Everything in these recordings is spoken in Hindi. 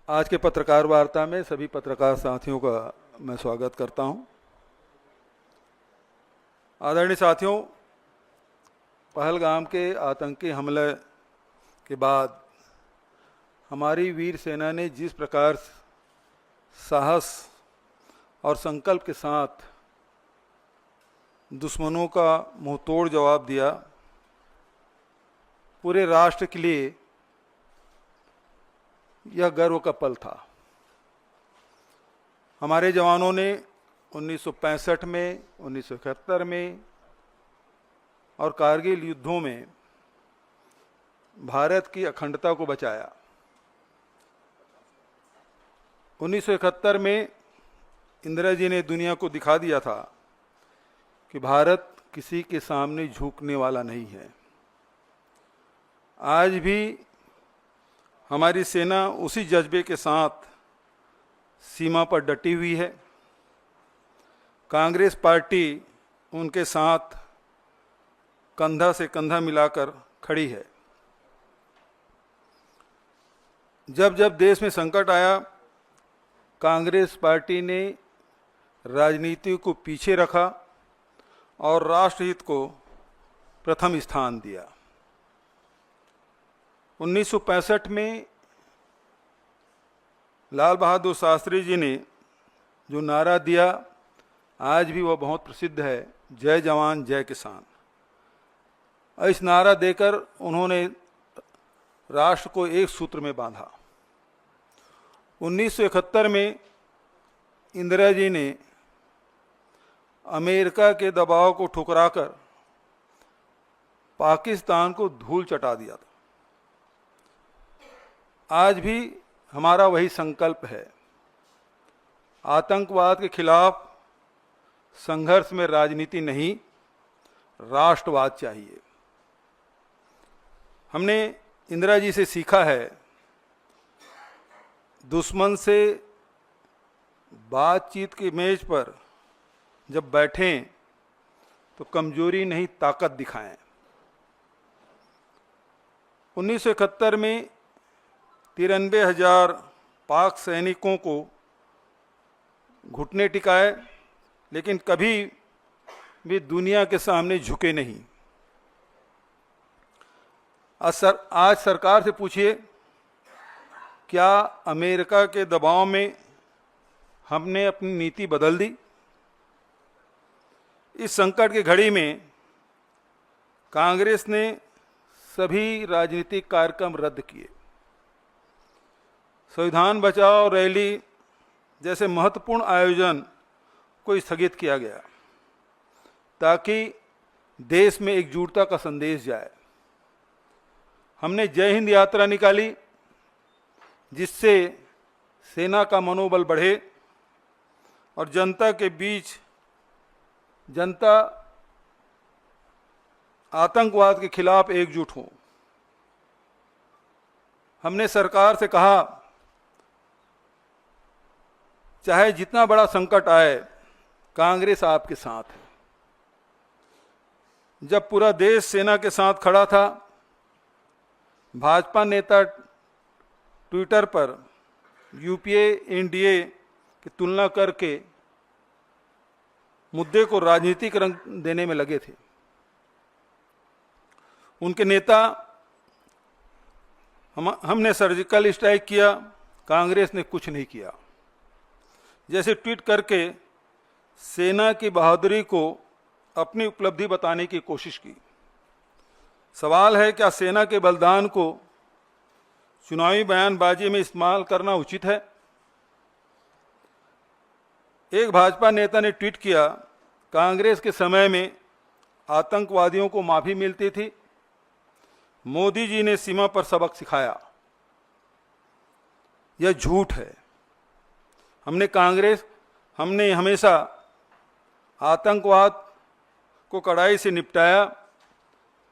आज के पत्रकार वार्ता में सभी पत्रकार साथियों का मैं स्वागत करता हूं। आदरणीय साथियों, पहलगाम के आतंकी हमले के बाद हमारी वीर सेना ने जिस प्रकार साहस और संकल्प के साथ दुश्मनों का मुंहतोड़ जवाब दिया, पूरे राष्ट्र के लिए यह गर्व का पल था। हमारे जवानों ने 1965 में, 1971 में और कारगिल युद्धों में भारत की अखंडता को बचाया। 1971 में इंदिरा जी ने दुनिया को दिखा दिया था कि भारत किसी के सामने झुकने वाला नहीं है। आज भी हमारी सेना उसी जज्बे के साथ सीमा पर डटी हुई है। कांग्रेस पार्टी उनके साथ कंधा से कंधा मिलाकर खड़ी है। जब जब देश में संकट आया, कांग्रेस पार्टी ने राजनीति को पीछे रखा और राष्ट्रहित को प्रथम स्थान दिया। 1965 में लाल बहादुर शास्त्री जी ने जो नारा दिया, आज भी वह बहुत प्रसिद्ध है, जय जवान जय किसान। इस नारा देकर उन्होंने राष्ट्र को एक सूत्र में बांधा। 1971 में इंदिरा जी ने अमेरिका के दबाव को ठुकराकर पाकिस्तान को धूल चटा दिया था। आज भी हमारा वही संकल्प है। आतंकवाद के खिलाफ संघर्ष में राजनीति नहीं, राष्ट्रवाद चाहिए। हमने इंदिरा जी से सीखा है, दुश्मन से बातचीत की मेज पर जब बैठें तो कमजोरी नहीं, ताकत दिखाएं। 1971 में 93,000 पाक सैनिकों को घुटने टिकाए, लेकिन कभी भी दुनिया के सामने झुके नहीं। आज सरकार से पूछिए, क्या अमेरिका के दबाव में हमने अपनी नीति बदल दी? इस संकट की घड़ी में कांग्रेस ने सभी राजनीतिक कार्यक्रम रद्द किए। संविधान बचाओ रैली जैसे महत्वपूर्ण आयोजन को स्थगित किया गया ताकि देश में एकजुटता का संदेश जाए। हमने जय हिंद यात्रा निकाली, जिससे सेना का मनोबल बढ़े और जनता के बीच जनता आतंकवाद के खिलाफ एकजुट हो। हमने सरकार से कहा, चाहे जितना बड़ा संकट आए, कांग्रेस आपके साथ है। जब पूरा देश सेना के साथ खड़ा था, भाजपा नेता ट्विटर पर यूपीए एनडीए की तुलना करके मुद्दे को राजनीतिक रंग देने में लगे थे। उनके नेता हमने सर्जिकल स्ट्राइक किया, कांग्रेस ने कुछ नहीं किया। जैसे ट्वीट करके सेना की बहादुरी को अपनी उपलब्धि बताने की कोशिश की। सवाल है, क्या सेना के बलिदान को चुनावी बयानबाजी में इस्तेमाल करना उचित है? एक भाजपा नेता ने ट्वीट किया, कांग्रेस के समय में आतंकवादियों को माफी मिलती थी, मोदी जी ने सीमा पर सबक सिखाया। यह झूठ है। हमने हमेशा आतंकवाद को कड़ाई से निपटाया,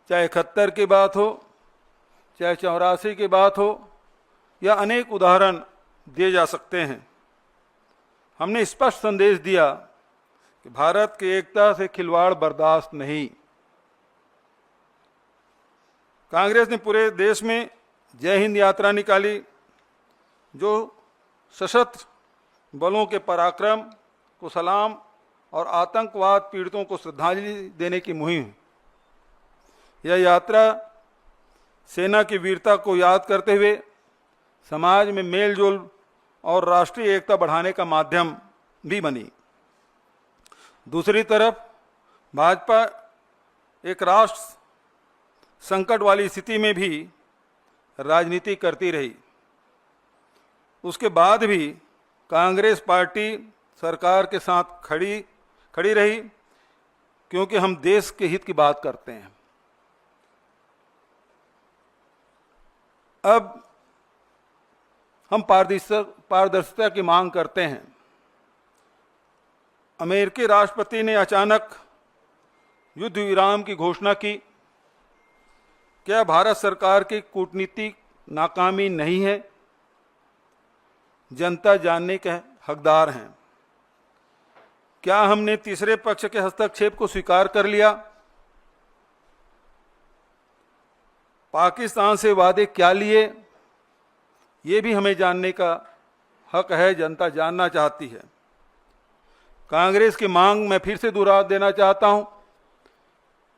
चाहे 71 की बात हो, चाहे 84 की बात हो, या अनेक उदाहरण दिए जा सकते हैं। हमने स्पष्ट संदेश दिया कि भारत की एकता से खिलवाड़ बर्दाश्त नहीं। कांग्रेस ने पूरे देश में जय हिंद यात्रा निकाली, जो सशस्त्र बलों के पराक्रम को सलाम और आतंकवाद पीड़ितों को श्रद्धांजलि देने की मुहिम। यह यात्रा सेना की वीरता को याद करते हुए समाज में मेलजोल और राष्ट्रीय एकता बढ़ाने का माध्यम भी बनी। दूसरी तरफ भाजपा एक राष्ट्र संकट वाली स्थिति में भी राजनीति करती रही। उसके बाद भी कांग्रेस पार्टी सरकार के साथ खड़ी रही, क्योंकि हम देश के हित की बात करते हैं। अब हम पारदर्शिता की मांग करते हैं। अमेरिकी राष्ट्रपति ने अचानक युद्ध विराम की घोषणा की। क्या भारत सरकार की कूटनीतिक नाकामी नहीं है? जनता जानने के हकदार हैं। क्या हमने तीसरे पक्ष के हस्तक्षेप को स्वीकार कर लिया? पाकिस्तान से वादे क्या लिए, ये भी हमें जानने का हक है। जनता जानना चाहती है। कांग्रेस की मांग मैं फिर से दोहरा देना चाहता हूं,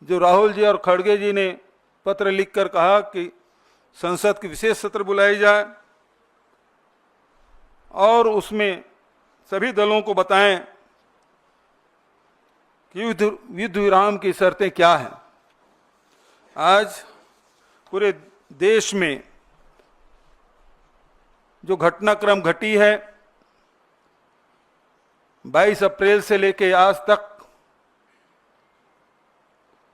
जो राहुल जी और खड़गे जी ने पत्र लिखकर कहा कि संसद की विशेष सत्र बुलाई जाए और उसमें सभी दलों को बताएं कि युद्ध विराम की शर्तें क्या हैं। आज पूरे देश में जो घटनाक्रम घटी है, 22 अप्रैल से लेकर आज तक,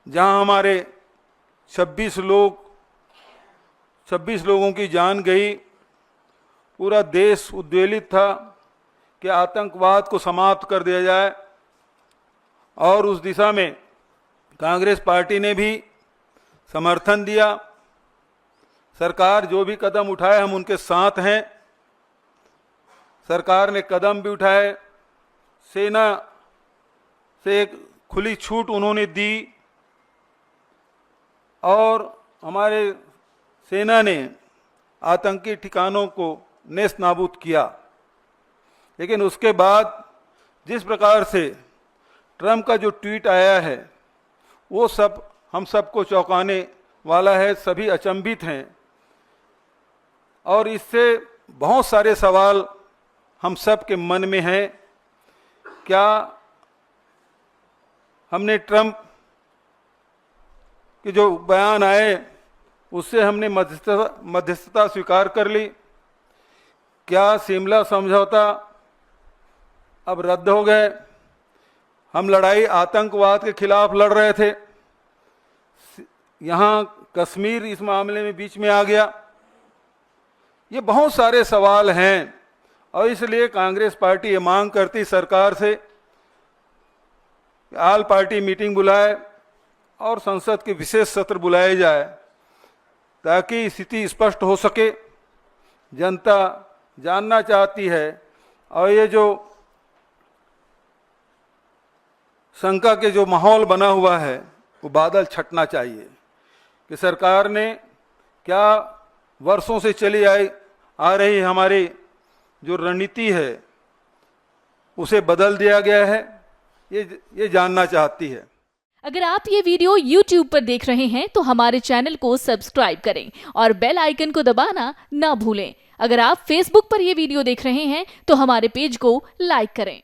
जहां हमारे 26 लोगों की जान गई, पूरा देश उद्वेलित था कि आतंकवाद को समाप्त कर दिया जाए। और उस दिशा में कांग्रेस पार्टी ने भी समर्थन दिया। सरकार जो भी कदम उठाए, हम उनके साथ हैं। सरकार ने कदम भी उठाए, सेना से एक खुली छूट उन्होंने दी और हमारे सेना ने आतंकी ठिकानों को नेस्त नाबूद किया। लेकिन उसके बाद जिस प्रकार से ट्रंप का जो ट्वीट आया है, वो सब हम सबको चौंकाने वाला है। सभी अचंभित हैं और इससे बहुत सारे सवाल हम सब के मन में हैं। क्या हमने ट्रंप के जो बयान आए उससे हमने मध्यस्थता स्वीकार कर ली? क्या शिमला समझौता अब रद्द हो गए? हम लड़ाई आतंकवाद के खिलाफ लड़ रहे थे, यहाँ कश्मीर इस मामले में बीच में आ गया। ये बहुत सारे सवाल हैं और इसलिए कांग्रेस पार्टी ये मांग करती सरकार से कि ऑल पार्टी मीटिंग बुलाए और संसद के विशेष सत्र बुलाए जाए, ताकि स्थिति स्पष्ट हो सके। जनता जानना चाहती है और ये जो शंका के जो माहौल बना हुआ है, वो बादल छटना चाहिए कि सरकार ने क्या वर्षों से चली आ रही हमारी जो रणनीति है उसे बदल दिया गया है, ये जानना चाहती है। अगर आप ये वीडियो YouTube पर देख रहे हैं तो हमारे चैनल को सब्सक्राइब करें और बेल आइकन को दबाना ना भूलें। अगर आप Facebook पर ये वीडियो देख रहे हैं तो हमारे पेज को लाइक करें।